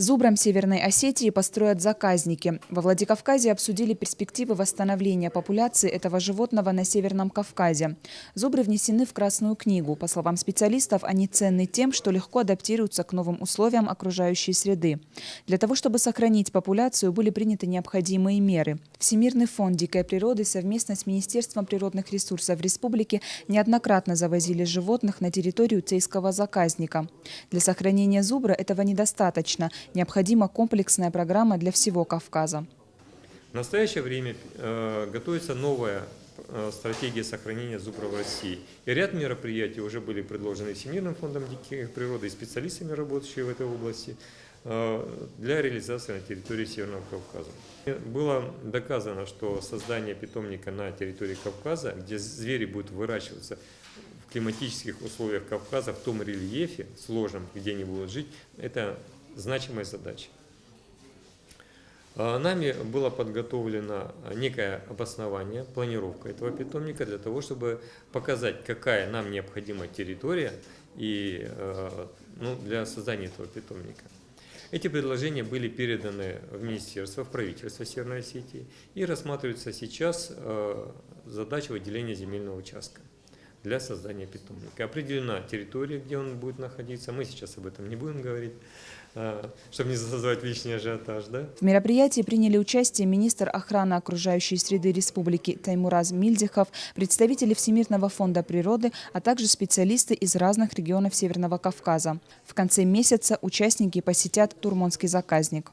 Зубром Северной Осетии построят заказники. Во Владикавказе обсудили перспективы восстановления популяции этого животного на Северном Кавказе. Зубры внесены в Красную книгу. По словам специалистов, они ценны тем, что легко адаптируются к новым условиям окружающей среды. Для того, чтобы сохранить популяцию, были приняты необходимые меры. Всемирный фонд дикой природы совместно с Министерством природных ресурсов республики неоднократно завозили животных на территорию Цейского заказника. Для сохранения зубра этого недостаточно. Необходима комплексная программа для всего Кавказа. В настоящее время готовится новая стратегия сохранения зубра в России. И ряд мероприятий уже были предложены Всемирным фондом дикой природы и специалистами, работающими в этой области, для реализации на территории Северного Кавказа. Было доказано, что создание питомника на территории Кавказа, где звери будут выращиваться в климатических условиях Кавказа, в том рельефе сложном, где они будут жить, это значимая задача. Нами было подготовлено некое обоснование, планировка этого питомника для того, чтобы показать, какая нам необходима территория и, для создания этого питомника. Эти предложения были переданы в министерство, в правительство Северной Осетии и рассматривается сейчас задача выделения земельного участка для создания питомника. Определена территория, где он будет находиться. Мы сейчас об этом не будем говорить, чтобы не создавать лишний ажиотаж. Да? В мероприятии приняли участие министр охраны окружающей среды республики Таймураз Мильдихов, представители Всемирного фонда природы, а также специалисты из разных регионов Северного Кавказа. В конце месяца участники посетят Турмонский заказник.